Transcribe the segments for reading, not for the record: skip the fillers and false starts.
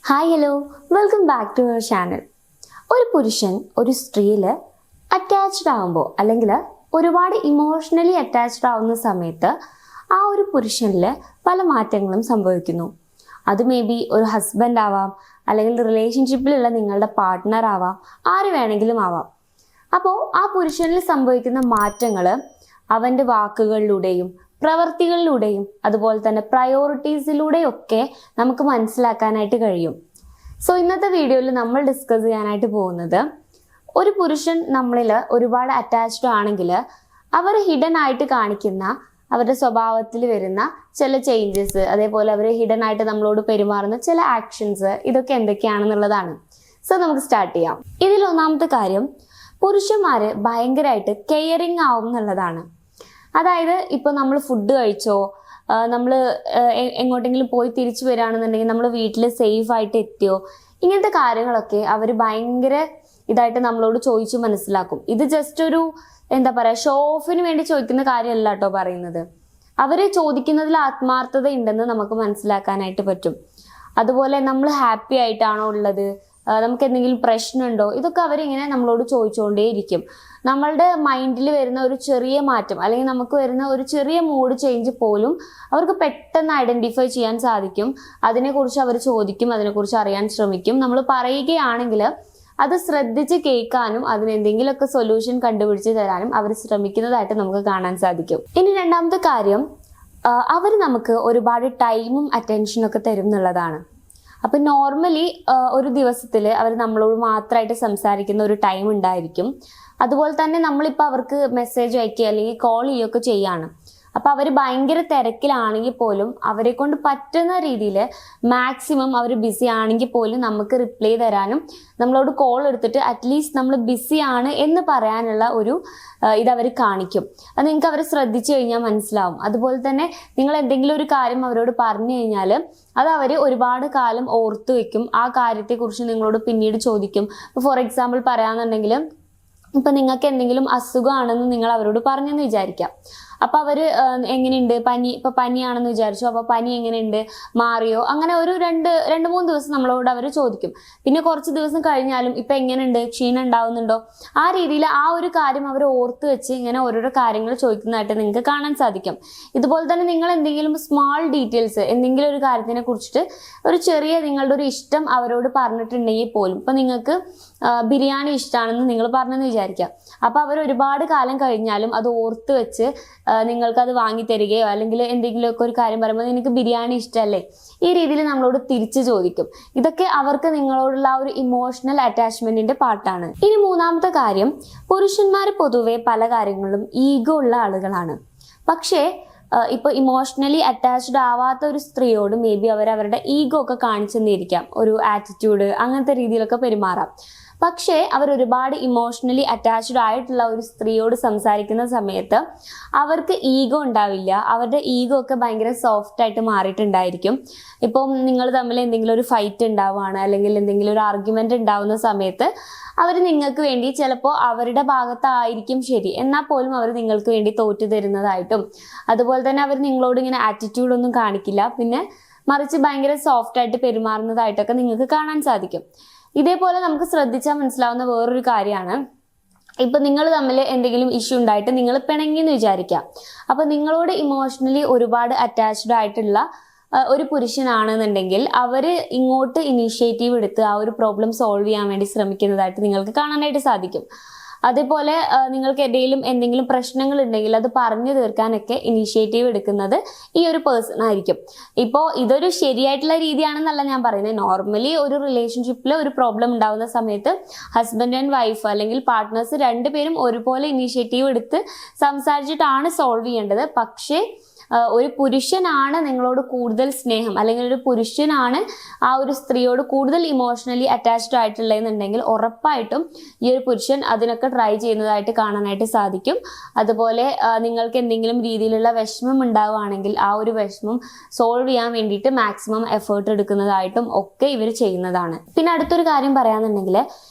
Hi hello welcome back to our channel. ഒരു പുരുഷൻ ഒരു സ്ത്രീയിൽ അറ്റാച്ച്ഡ് ആകുമ്പോൾ അല്ലെങ്കിൽ ഒരുപാട് ഇമോഷണലി അറ്റാച്ച്ഡ് ആവുന്ന സമയത്ത് ആ ഒരു പുരുഷനിൽ പല മാറ്റങ്ങളും സംഭവിക്കുന്നു. അത് മേ ബി ഒരു ഹസ്ബൻഡ് ആവാം, അല്ലെങ്കിൽ റിലേഷൻഷിപ്പിലുള്ള നിങ്ങളുടെ പാർട്ട്ണർ ആവാം, ആര് വേണമെങ്കിലും ആവാം. അപ്പോൾ ആ പുരുഷനിൽ സംഭവിക്കുന്ന മാറ്റങ്ങൾ അവൻ്റെ വാക്കുകളിലൂടെയും പ്രവർത്തികളിലൂടെയും അതുപോലെ തന്നെ പ്രയോറിറ്റീസിലൂടെയും ഒക്കെ നമുക്ക് മനസ്സിലാക്കാനായിട്ട് കഴിയും. സോ ഇന്നത്തെ വീഡിയോയിൽ നമ്മൾ ഡിസ്കസ് ചെയ്യാനായിട്ട് പോകുന്നത്, ഒരു പുരുഷൻ നമ്മളിൽ ഒരുപാട് അറ്റാച്ച്ഡ് ആണെങ്കിൽ അവർ ഹിഡൻ ആയിട്ട് കാണിക്കുന്ന അവരുടെ സ്വഭാവത്തിൽ വരുന്ന ചില ചേഞ്ചസ്, അതേപോലെ അവർ ഹിഡൻ ആയിട്ട് നമ്മളോട് പെരുമാറുന്ന ചില ആക്ഷൻസ്, ഇതൊക്കെ എന്തൊക്കെയാണെന്നുള്ളതാണ്. സോ നമുക്ക് സ്റ്റാർട്ട് ചെയ്യാം. ഇതിൽ ഒന്നാമത്തെ കാര്യം, പുരുഷന്മാർ ഭയങ്കരമായിട്ട് കെയറിങ് ആവും എന്നുള്ളതാണ്. അതായത് ഇപ്പോൾ നമ്മൾ ഫുഡ് കഴിച്ചോ, നമ്മൾ എങ്ങോട്ടെങ്കിലും പോയി തിരിച്ചു വരികയാണെന്നുണ്ടെങ്കിൽ നമ്മൾ വീട്ടിൽ സേഫ് ആയിട്ട് എത്തിയോ, ഇങ്ങനത്തെ കാര്യങ്ങളൊക്കെ അവർ ഭയങ്കര ഇതായിട്ട് നമ്മളോട് ചോദിച്ചു മനസ്സിലാക്കും. ഇത് ജസ്റ്റ് ഒരു എന്താ പറയുക, ഷോ ഓഫിന് വേണ്ടി ചോദിക്കുന്ന കാര്യമല്ല കേട്ടോ പറയുന്നത്. അവർ ചോദിക്കുന്നതിൽ ആത്മാർത്ഥത ഉണ്ടെന്ന് നമുക്ക് മനസ്സിലാക്കാനായിട്ട് പറ്റും. അതുപോലെ നമ്മൾ ഹാപ്പി ആയിട്ടാണോ ഉള്ളത്, നമുക്ക് എന്തെങ്കിലും പ്രശ്നമുണ്ടോ, ഇതൊക്കെ അവരിങ്ങനെ നമ്മളോട് ചോദിച്ചുകൊണ്ടേയിരിക്കും. നമ്മളുടെ മൈൻഡിൽ വരുന്ന ഒരു ചെറിയ മാറ്റം അല്ലെങ്കിൽ നമുക്ക് വരുന്ന ഒരു ചെറിയ മൂഡ് ചേഞ്ച് പോലും അവർക്ക് പെട്ടെന്ന് ഐഡന്റിഫൈ ചെയ്യാൻ സാധിക്കും. അതിനെക്കുറിച്ച് അവർ ചോദിക്കും, അതിനെക്കുറിച്ച് അറിയാൻ ശ്രമിക്കും. നമ്മൾ പറയുകയാണെങ്കിൽ അത് ശ്രദ്ധിച്ച് കേൾക്കാനും അതിനെന്തെങ്കിലുമൊക്കെ സൊല്യൂഷൻ കണ്ടുപിടിച്ച് തരാനും അവർ ശ്രമിക്കുന്നതായിട്ട് നമുക്ക് കാണാൻ സാധിക്കും. ഇനി രണ്ടാമത്തെ കാര്യം, അവർ നമുക്ക് ഒരുപാട് ടൈമും അറ്റൻഷനും ഒക്കെ തരും എന്നുള്ളതാണ്. അപ്പം നോർമലി ഒരു ദിവസത്തിൽ അവർ നമ്മളോട് മാത്രമായിട്ട് സംസാരിക്കുന്ന ഒരു ടൈം ഉണ്ടായിരിക്കും. അതുപോലെ തന്നെ നമ്മളിപ്പോൾ അവർക്ക് മെസ്സേജ് അയക്കുക അല്ലെങ്കിൽ കോൾ ചെയ്യുകയൊക്കെ ചെയ്യാണ്. അപ്പോൾ അവർ ഭയങ്കര തിരക്കിലാണെങ്കിൽ പോലും അവരെ കൊണ്ട് പറ്റുന്ന രീതിയിൽ മാക്സിമം അവർ ബിസി ആണെങ്കിൽ പോലും നമുക്ക് റിപ്ലൈ തരാനും നമ്മളോട് കോൾ എടുത്തിട്ട് അറ്റ്ലീസ്റ്റ് നമ്മൾ ബിസി ആണ് എന്ന് പറയാനുള്ള ഒരു ഇതവർ കാണിക്കും. അത് നിങ്ങൾക്ക് അവർ ശ്രദ്ധിച്ചു കഴിഞ്ഞാൽ മനസ്സിലാവും. അതുപോലെ തന്നെ നിങ്ങൾ എന്തെങ്കിലും ഒരു കാര്യം അവരോട് പറഞ്ഞു കഴിഞ്ഞാൽ അത് അവർ ഒരുപാട് കാലം ഓർത്തു വെക്കും. ആ കാര്യത്തെക്കുറിച്ച് നിങ്ങളോട് പിന്നീട് ചോദിക്കും. ഫോർ എക്സാമ്പിൾ പറയാന്നുണ്ടെങ്കിൽ, ഇപ്പം നിങ്ങൾക്ക് എന്തെങ്കിലും അസുഖമാണെന്ന് നിങ്ങൾ അവരോട് പറഞ്ഞെന്ന് വിചാരിക്കാം. അപ്പോൾ അവർ എങ്ങനെയുണ്ട്, ഇപ്പം പനിയാണെന്ന് വിചാരിച്ചു, അപ്പോൾ പനി എങ്ങനെയുണ്ട്, മാറിയോ, അങ്ങനെ ഒരു രണ്ട് മൂന്ന് ദിവസം നമ്മളോട് അവർ ചോദിക്കും. പിന്നെ കുറച്ച് ദിവസം കഴിഞ്ഞാലും ഇപ്പം എങ്ങനെയുണ്ട്, ക്ഷീണം ഉണ്ടാവുന്നുണ്ടോ, ആ രീതിയിൽ ആ ഒരു കാര്യം അവർ ഓർത്ത് വെച്ച് ഇങ്ങനെ ഓരോരോ കാര്യങ്ങൾ ചോദിക്കുന്നതായിട്ട് നിങ്ങൾക്ക് കാണാൻ സാധിക്കും. ഇതുപോലെ തന്നെ നിങ്ങൾ എന്തെങ്കിലും സ്മാൾ ഡീറ്റെയിൽസ് എന്തെങ്കിലും ഒരു കാര്യത്തിനെ കുറിച്ചിട്ട് ഒരു ചെറിയ നിങ്ങളുടെ ഒരു ഇഷ്ടം അവരോട് പറഞ്ഞിട്ടുണ്ടെങ്കിൽ പോലും, ഇപ്പം നിങ്ങൾക്ക് ബിരിയാണി ഇഷ്ടമാണെന്ന് നിങ്ങൾ പറഞ്ഞെന്ന് വിചാരിക്കാം. അപ്പോൾ അവർ ഒരുപാട് കാലം കഴിഞ്ഞാലും അത് ഓർത്ത് വെച്ച് നിങ്ങൾക്ക് അത് വാങ്ങി തരികയോ അല്ലെങ്കിൽ എന്തെങ്കിലുമൊക്കെ ഒരു കാര്യം പറയുമ്പോൾ നിനക്ക് ബിരിയാണി ഇഷ്ടമല്ലേ, ഈ രീതിയിൽ നമ്മളോട് തിരിച്ചു ചോദിക്കും. ഇതൊക്കെ അവർക്ക് നിങ്ങളോടുള്ള ഒരു ഇമോഷണൽ അറ്റാച്ച്മെന്റിന്റെ പാർട്ടാണ്. ഇനി മൂന്നാമത്തെ കാര്യം, പുരുഷന്മാർ പൊതുവെ പല കാര്യങ്ങളിലും ഈഗോ ഉള്ള ആളുകളാണ്. പക്ഷേ ഇപ്പോൾ ഇമോഷണലി അറ്റാച്ച്ഡ് ആവാത്ത ഒരു സ്ത്രീയോട് മേ ബി അവരുടെ ഈഗോ ഒക്കെ കാണിച്ചെന്നിരിക്കാം, ഒരു ആറ്റിറ്റ്യൂഡ് അങ്ങനത്തെ രീതിയിലൊക്കെ പെരുമാറാം. പക്ഷേ അവർ ഒരുപാട് ഇമോഷണലി അറ്റാച്ച്ഡ് ആയിട്ടുള്ള ഒരു സ്ത്രീയോട് സംസാരിക്കുന്ന സമയത്ത് അവർക്ക് ഈഗോ ഉണ്ടാവില്ല. അവരുടെ ഈഗോ ഒക്കെ ഭയങ്കര സോഫ്റ്റ് ആയിട്ട് മാറിയിട്ടുണ്ടായിരിക്കും. ഇപ്പം നിങ്ങൾ തമ്മിൽ എന്തെങ്കിലും ഒരു ഫൈറ്റ് ഉണ്ടാവുകയാണ് അല്ലെങ്കിൽ എന്തെങ്കിലും ഒരു ആർഗ്യുമെന്റ് ഉണ്ടാവുന്ന സമയത്ത് അവർ നിങ്ങൾക്ക് വേണ്ടി ചിലപ്പോൾ അവരുടെ ഭാഗത്തായിരിക്കും ശരി, എന്നാൽ പോലും അവർ നിങ്ങൾക്ക് വേണ്ടി തോറ്റു തരുന്നതായിട്ടും, അതുപോലെ തന്നെ അവർ നിങ്ങളോട് ഇങ്ങനെ ആറ്റിറ്റ്യൂഡ് ഒന്നും കാണിക്കില്ല, പിന്നെ മറിച്ച് ഭയങ്കര സോഫ്റ്റ് ആയിട്ട് പെരുമാറുന്നതായിട്ടൊക്കെ നിങ്ങൾക്ക് കാണാൻ സാധിക്കും. ഇതേപോലെ നമുക്ക് ശ്രദ്ധിച്ചാൽ മനസ്സിലാവുന്ന വേറൊരു കാര്യമാണ്, ഇപ്പൊ നിങ്ങൾ തമ്മിൽ എന്തെങ്കിലും ഇഷ്യൂ ഉണ്ടായിട്ട് നിങ്ങൾ പിണങ്ങിയെന്ന് വിചാരിക്കാം. അപ്പൊ നിങ്ങളോട് ഇമോഷണലി ഒരുപാട് അറ്റാച്ച്ഡ് ആയിട്ടുള്ള ഒരു പുരുഷനാണെന്നുണ്ടെങ്കിൽ അവര് ഇങ്ങോട്ട് ഇനീഷ്യേറ്റീവ് എടുത്ത് ആ ഒരു പ്രോബ്ലം സോൾവ് ചെയ്യാൻ വേണ്ടി ശ്രമിക്കുന്നതായിട്ട് നിങ്ങൾക്ക് കാണാനായിട്ട് സാധിക്കും. അതേപോലെ നിങ്ങൾക്ക് എന്തെങ്കിലും പ്രശ്നങ്ങൾ ഉണ്ടെങ്കിൽ അത് പറഞ്ഞു തീർക്കാനൊക്കെ ഇനീഷ്യേറ്റീവ് എടുക്കുന്നത് ഈ ഒരു പേഴ്സൺ ആയിരിക്കും. ഇപ്പോൾ ഇതൊരു ശരിയായിട്ടുള്ള രീതിയാണെന്നല്ല ഞാൻ പറയുന്നത്. നോർമലി ഒരു റിലേഷൻഷിപ്പിൽ ഒരു പ്രോബ്ലം ഉണ്ടാകുന്ന സമയത്ത് ഹസ്ബൻഡ് ആൻഡ് വൈഫ് അല്ലെങ്കിൽ പാർട്ട്നേഴ്സ് രണ്ടുപേരും ഒരുപോലെ ഇനീഷ്യേറ്റീവ് എടുത്ത് സംസാരിച്ചിട്ടാണ് സോൾവ് ചെയ്യേണ്ടത്. പക്ഷേ ഒരു പുരുഷനാണ് നിങ്ങളോട് കൂടുതൽ സ്നേഹം, അല്ലെങ്കിൽ ഒരു പുരുഷനാണ് ആ ഒരു സ്ത്രീയോട് കൂടുതൽ ഇമോഷണലി അറ്റാച്ച്ഡ് ആയിട്ടുള്ളതെന്നുണ്ടെങ്കിൽ ഉറപ്പായിട്ടും ഈ ഒരു പുരുഷൻ അതിനൊക്കെ ട്രൈ ചെയ്യുന്നതായിട്ട് കാണാനായിട്ട് സാധിക്കും. അതുപോലെ നിങ്ങൾക്ക് എന്തെങ്കിലും രീതിയിലുള്ള വിഷമം ഉണ്ടാവുകയാണെങ്കിൽ ആ ഒരു വിഷമം സോൾവ് ചെയ്യാൻ വേണ്ടിയിട്ട് മാക്സിമം എഫേർട്ട് എടുക്കുന്നതായിട്ടും ഒക്കെ ഇവർ ചെയ്യുന്നതാണ്. പിന്നെ അടുത്തൊരു കാര്യം പറയാന്നുണ്ടെങ്കിൽ,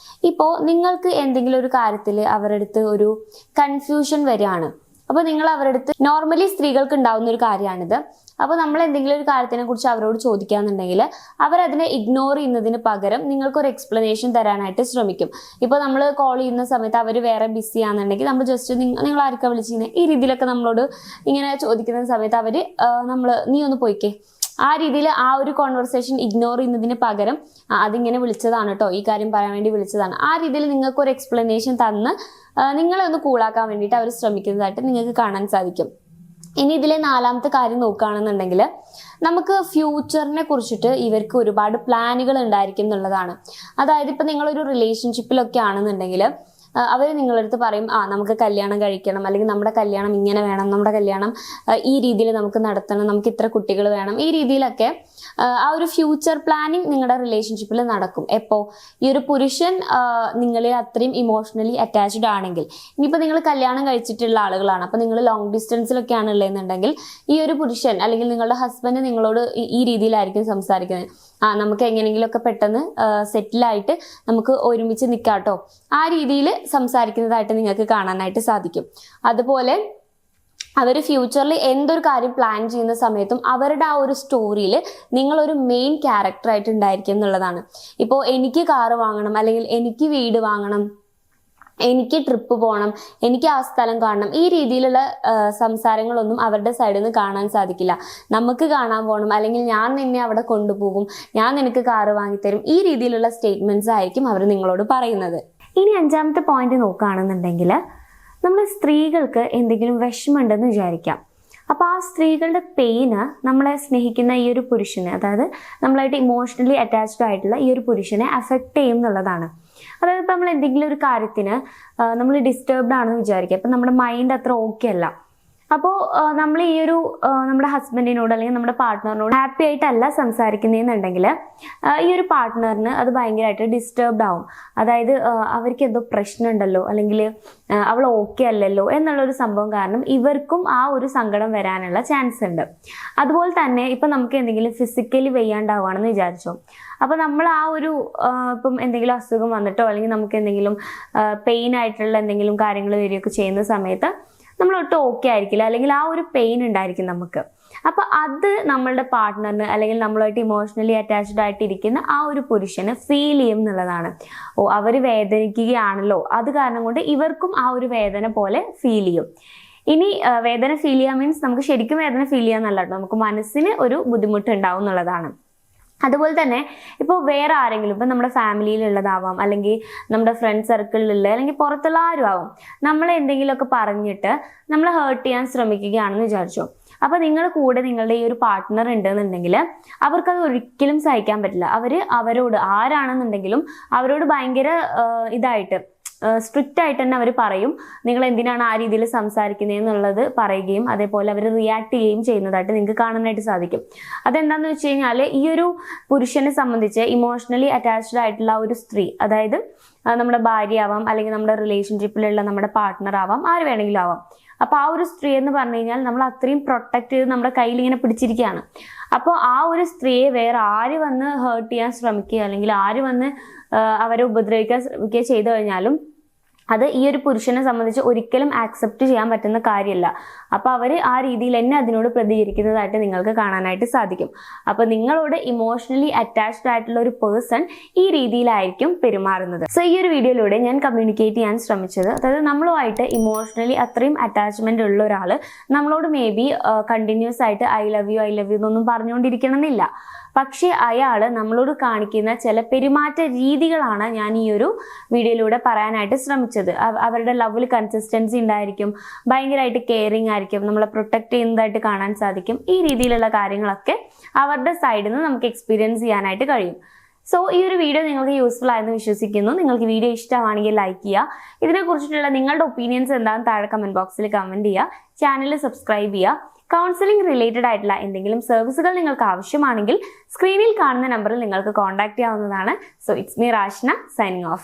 ഇപ്പോൾ നിങ്ങൾക്ക് എന്തെങ്കിലും ഒരു കാര്യത്തിൽ അവരുടെ അടുത്ത് ഒരു കൺഫ്യൂഷൻ വരികയാണ്. അപ്പോൾ നിങ്ങൾ അവരുടെ അടുത്ത്, നോർമലി സ്ത്രീകൾക്ക് ഉണ്ടാവുന്ന ഒരു കാര്യമാണിത്, അപ്പോൾ നമ്മൾ എന്തെങ്കിലും ഒരു കാര്യത്തിനെ കുറിച്ച് അവരോട് ചോദിക്കുകയാണെന്നുണ്ടെങ്കിൽ അവരതിനെ ഇഗ്നോർ ചെയ്യുന്നതിന് പകരം നിങ്ങൾക്കൊരു എക്സ്പ്ലനേഷൻ തരാനായിട്ട് ശ്രമിക്കും. ഇപ്പോൾ നമ്മൾ കോൾ ചെയ്യുന്ന സമയത്ത് അവർ വേറെ ബിസി ആണെന്നുണ്ടെങ്കിൽ നമ്മൾ ജസ്റ്റ് നിങ്ങൾ ആർക്കാ വിളിച്ചിരുന്നത് ഈ രീതിയിലൊക്കെ നമ്മളോട് ഇങ്ങനെ ചോദിക്കുന്ന സമയത്ത് അവർ നീ ഒന്ന് പോയിക്കേ, ആ രീതിയിൽ ആ ഒരു കോൺവെർസേഷൻ ഇഗ്നോർ ചെയ്യുന്നതിന് പകരം അതിങ്ങനെ വിളിച്ചതാണ് കേട്ടോ, ഈ കാര്യം പറയാൻ വേണ്ടി വിളിച്ചതാണ്, ആ രീതിയിൽ നിങ്ങൾക്ക് ഒരു എക്സ്പ്ലനേഷൻ തന്ന് നിങ്ങളെ ഒന്ന് കൂളാക്കാൻ വേണ്ടിയിട്ട് അവർ ശ്രമിക്കുന്നതായിട്ട് നിങ്ങൾക്ക് കാണാൻ സാധിക്കും. ഇനി ഇതിലെ 4ാമത്തെ കാര്യം നോക്കുകയാണെന്നുണ്ടെങ്കിൽ നമുക്ക് ഫ്യൂച്ചറിനെ കുറിച്ചിട്ട് ഇവർക്ക് ഒരുപാട് പ്ലാനുകൾ ഉണ്ടായിരിക്കും എന്നുള്ളതാണ്. അതായത് ഇപ്പം നിങ്ങളൊരു റിലേഷൻഷിപ്പിലൊക്കെ ആണെന്നുണ്ടെങ്കിൽ അവർ നിങ്ങളടുത്ത് പറയും നമുക്ക് കല്യാണം കഴിക്കണം, അല്ലെങ്കിൽ നമ്മുടെ കല്യാണം ഇങ്ങനെ വേണം, നമ്മുടെ കല്യാണം ഈ രീതിയിൽ നമുക്ക് നടത്തണം, നമുക്ക് ഇത്ര കുട്ടികൾ വേണം, ഈ രീതിയിലൊക്കെ ആ ഒരു ഫ്യൂച്ചർ പ്ലാനിങ് നിങ്ങളുടെ റിലേഷൻഷിപ്പിൽ നടക്കും. എപ്പോൾ ഈ ഒരു പുരുഷൻ നിങ്ങളെ അത്രയും ഇമോഷണലി അറ്റാച്ച്ഡ് ആണെങ്കിൽ, ഇനിയിപ്പോൾ നിങ്ങൾ കല്യാണം കഴിച്ചിട്ടുള്ള ആളുകളാണ്, അപ്പോൾ നിങ്ങൾ ലോങ് ഡിസ്റ്റൻസിലൊക്കെയാണ് ഉള്ളതെന്നുണ്ടെങ്കിൽ ഈ ഒരു പുരുഷൻ അല്ലെങ്കിൽ നിങ്ങളുടെ ഹസ്ബൻഡ് നിങ്ങളോട് ഈ രീതിയിലായിരിക്കും സംസാരിക്കുന്നത്. നമുക്ക് എങ്ങനെയെങ്കിലുമൊക്കെ പെട്ടെന്ന് സെറ്റിലായിട്ട് നമുക്ക് ഒരുമിച്ച് നിൽക്കാട്ടോ, ആ രീതിയിൽ സംസാരിക്കുന്നതായിട്ട് നിങ്ങൾക്ക് കാണാനായിട്ട് സാധിക്കും. അതുപോലെ അവർ ഫ്യൂച്ചറിൽ എന്തൊരു കാര്യം പ്ലാൻ ചെയ്യുന്ന സമയത്തും അവരുടെ ആ ഒരു സ്റ്റോറിയിൽ നിങ്ങളൊരു മെയിൻ ക്യാരക്ടറായിട്ട് ഉണ്ടായിരിക്കും എന്നുള്ളതാണ്. ഇപ്പോൾ എനിക്ക് കാറ് വാങ്ങണം, അല്ലെങ്കിൽ എനിക്ക് വീട് വാങ്ങണം, എനിക്ക് ട്രിപ്പ് പോകണം, എനിക്ക് ആ സ്ഥലം കാണണം, ഈ രീതിയിലുള്ള സംസാരങ്ങളൊന്നും അവരുടെ സൈഡിൽ നിന്ന് കാണാൻ സാധിക്കില്ല. നമുക്ക് കാണാൻ പോകണം, അല്ലെങ്കിൽ ഞാൻ നിന്നെ അവിടെ കൊണ്ടുപോകും, ഞാൻ നിനക്ക് കാറ് വാങ്ങിത്തരും, ഈ രീതിയിലുള്ള സ്റ്റേറ്റ്മെന്റ്സ് ആയിരിക്കും അവർ നിങ്ങളോട് പറയുന്നത്. ഇനി 5ാമത്തെ പോയിന്റ് നോക്കുകയാണെന്നുണ്ടെങ്കിൽ നമ്മൾ സ്ത്രീകൾക്ക് എന്തെങ്കിലും വിഷമമുണ്ടെന്ന് വിചാരിക്കാം. അപ്പോൾ ആ സ്ത്രീകളുടെ പെയിന് നമ്മളെ സ്നേഹിക്കുന്ന ഈ ഒരു പുരുഷന്, അതായത് നമ്മളായിട്ട് ഇമോഷണലി അറ്റാച്ച്ഡ് ആയിട്ടുള്ള ഈ ഒരു പുരുഷനെ അഫക്റ്റ് ചെയ്യും എന്നുള്ളതാണ്. അതായത് ഇപ്പം നമ്മൾ എന്തെങ്കിലും ഒരു കാര്യത്തിന് നമ്മൾ ഡിസ്റ്റർബ്ഡ് ആണെന്ന് വിചാരിക്കുക, അപ്പം നമ്മുടെ മൈൻഡ് അത്ര ഓക്കെ അല്ല. അപ്പോൾ നമ്മൾ ഈ ഒരു നമ്മുടെ ഹസ്ബൻഡിനോട് അല്ലെങ്കിൽ നമ്മുടെ പാർട്ട്ണറിനോട് ഹാപ്പി ആയിട്ടല്ല സംസാരിക്കുന്നതെന്നുണ്ടെങ്കിൽ ഈ ഒരു പാർട്ട്ണറിന് അത് ഭയങ്കരമായിട്ട് ഡിസ്റ്റർബ്ഡ് ആവും. അതായത് അവർക്ക് എന്തോ പ്രശ്നമുണ്ടല്ലോ, അല്ലെങ്കിൽ അവൾ ഓക്കെ അല്ലല്ലോ എന്നുള്ളൊരു സംഭവം കാരണം ഇവർക്കും ആ ഒരു സങ്കടം വരാനുള്ള ചാൻസ് ഉണ്ട്. അതുപോലെ തന്നെ ഇപ്പം നമുക്ക് എന്തെങ്കിലും ഫിസിക്കലി വയ്യാണ്ടാവുകയാണെന്ന് വിചാരിച്ചോ, അപ്പോൾ നമ്മൾ ആ ഒരു ഇപ്പം എന്തെങ്കിലും അസുഖം വന്നിട്ടോ അല്ലെങ്കിൽ നമുക്ക് എന്തെങ്കിലും പെയിൻ ആയിട്ടുള്ള എന്തെങ്കിലും കാര്യങ്ങൾ വരികയൊക്കെ ചെയ്യുന്ന സമയത്ത് നമ്മൾ ഒട്ടും ഓക്കെ ആയിരിക്കില്ല, അല്ലെങ്കിൽ ആ ഒരു പെയിൻ ഉണ്ടായിരിക്കും നമുക്ക്. അപ്പോൾ അത് നമ്മളുടെ പാർട്ട്ണറിന് അല്ലെങ്കിൽ നമ്മളുമായിട്ട് ഇമോഷണലി അറ്റാച്ച്ഡ് ആയിട്ടിരിക്കുന്ന ആ ഒരു പുരുഷന് ഫീൽ ചെയ്യും എന്നുള്ളതാണ്. അവർ വേദനിക്കുകയാണല്ലോ, അത് കാരണം കൊണ്ട് ഇവർക്കും ആ ഒരു വേദന പോലെ ഫീൽ ചെയ്യും. ഇനി വേദന ഫീൽ ചെയ്യാൻ മീൻസ് നമുക്ക് ശരിക്കും വേദന ഫീൽ ചെയ്യാന്നല്ല കേട്ടോ, നമുക്ക് മനസ്സിന് ഒരു ബുദ്ധിമുട്ട് ഉണ്ടാവും എന്നുള്ളതാണ്. അതുപോലെ തന്നെ ഇപ്പോൾ വേറെ ആരെങ്കിലും, ഇപ്പം നമ്മുടെ ഫാമിലിയിലുള്ളതാവാം, അല്ലെങ്കിൽ നമ്മുടെ ഫ്രണ്ട് സർക്കിളിലുള്ള, അല്ലെങ്കിൽ പുറത്തുള്ള ആരും ആവാം, നമ്മളെ എന്തെങ്കിലുമൊക്കെ പറഞ്ഞിട്ട് നമ്മളെ ഹേർട്ട് ചെയ്യാൻ ശ്രമിക്കുകയാണെന്ന് വിചാരിച്ചോ. അപ്പോൾ നിങ്ങൾ കൂടെ നിങ്ങളുടെ ഈ ഒരു പാർട്ട്ണർ ഉണ്ടെന്നുണ്ടെങ്കിൽ അവർക്കത് ഒരിക്കലും സഹിക്കാൻ പറ്റില്ല. അവരോട് ആരാണെന്നുണ്ടെങ്കിലും അവരോട് ഭയങ്കര ഇതായിട്ട് സ്ട്രിക്റ്റ് ആയിട്ട് തന്നെ അവർ പറയും, നിങ്ങൾ എന്തിനാണ് ആ രീതിയിൽ സംസാരിക്കുന്നത് എന്നുള്ളത് പറയുകയും അതേപോലെ അവർ റിയാക്ട് ചെയ്യുകയും ചെയ്യുന്നതായിട്ട് നിങ്ങൾക്ക് കാണാനായിട്ട് സാധിക്കും. അതെന്താണെന്ന് വെച്ച് കഴിഞ്ഞാൽ ഈ ഒരു പുരുഷനെ സംബന്ധിച്ച് ഇമോഷണലി അറ്റാച്ച്ഡ് ആയിട്ടുള്ള ഒരു സ്ത്രീ, അതായത് നമ്മുടെ ഭാര്യ ആവാം, അല്ലെങ്കിൽ നമ്മുടെ റിലേഷൻഷിപ്പിലുള്ള നമ്മുടെ പാർട്ട്ണർ ആവാം, ആര് വേണമെങ്കിലും ആവാം. അപ്പോൾ ആ ഒരു സ്ത്രീ എന്ന് പറഞ്ഞു കഴിഞ്ഞാൽ നമ്മൾ അത്രയും പ്രൊട്ടക്ട് ചെയ്ത് നമ്മുടെ കയ്യിൽ ഇങ്ങനെ പിടിച്ചിരിക്കുകയാണ്. അപ്പോൾ ആ ഒരു സ്ത്രീയെ വേറെ ആര് വന്ന് ഹേർട്ട് ചെയ്യാൻ ശ്രമിക്കുക, അല്ലെങ്കിൽ ആര് വന്ന് അവരെ ഉപദ്രവിക്കാൻ ശ്രമിക്കുക ചെയ്തു കഴിഞ്ഞാലും അത് ഈ ഒരു പുരുഷനെ സംബന്ധിച്ച് ഒരിക്കലും ആക്സെപ്റ്റ് ചെയ്യാൻ പറ്റുന്ന കാര്യമല്ല. അപ്പോൾ അവർ ആ രീതിയിൽ തന്നെ അതിനോട് പ്രതികരിക്കുന്നതായിട്ട് നിങ്ങൾക്ക് കാണാനായിട്ട് സാധിക്കും. അപ്പോൾ നിങ്ങളോട് ഇമോഷണലി അറ്റാച്ച്ഡ് ആയിട്ടുള്ള ഒരു പേഴ്സൺ ഈ രീതിയിലായിരിക്കും പെരുമാറുന്നത്. സോ ഈ ഒരു വീഡിയോയിലൂടെ ഞാൻ കമ്മ്യൂണിക്കേറ്റ് ചെയ്യാൻ ശ്രമിച്ചത്, അതായത് നമ്മളുമായിട്ട് ഇമോഷണലി അത്രയും അറ്റാച്ച്മെന്റ് ഉള്ള ഒരാൾ നമ്മളോട് മേ ബി കണ്ടിന്യൂസ് ആയിട്ട് ഐ ലവ് യു എന്നൊന്നും പറഞ്ഞുകൊണ്ടിരിക്കണം എന്നില്ല. പക്ഷേ അയാൾ നമ്മളോട് കാണിക്കുന്ന ചില പെരുമാറ്റ രീതികളാണ് ഞാൻ ഈ ഒരു വീഡിയോയിലൂടെ പറയാനായിട്ട് ശ്രമിച്ചത്. അവരുടെ ലവിൽ കൺസിസ്റ്റൻസി ഉണ്ടായിരിക്കും, ഭയങ്കരമായിട്ട് കെയറിങ് ആയിരിക്കും, നമ്മളെ പ്രൊട്ടക്ട് ചെയ്യുന്നതായിട്ട് കാണാൻ സാധിക്കും. ഈ രീതിയിലുള്ള കാര്യങ്ങളൊക്കെ അവരുടെ സൈഡിൽ നിന്ന് നമുക്ക് എക്സ്പീരിയൻസ് ചെയ്യാനായിട്ട് കഴിയും. സോ ഈ ഒരു വീഡിയോ നിങ്ങൾക്ക് യൂസ്ഫുൾ ആയെന്ന് വിശ്വസിക്കുന്നു. നിങ്ങൾക്ക് വീഡിയോ ഇഷ്ടമാണെങ്കിൽ ലൈക്ക് ചെയ്യുക. ഇതിനെക്കുറിച്ചിട്ടുള്ള നിങ്ങളുടെ ഒപ്പീനിയൻസ് എന്താണെന്ന് താഴെ കമന്റ് ബോക്സിൽ കമന്റ് ചെയ്യുക. ചാനൽ സബ്സ്ക്രൈബ് ചെയ്യുക. കൗൺസിലിംഗ് റിലേറ്റഡ് ആയിട്ടുള്ള എന്തെങ്കിലും സർവീസുകൾ നിങ്ങൾക്ക് ആവശ്യമാണെങ്കിൽ സ്ക്രീനിൽ കാണുന്ന നമ്പറിൽ നിങ്ങൾക്ക് കോൺടാക്ട് ചെയ്യാവുന്നതാണ്. So it's me Rashna signing of.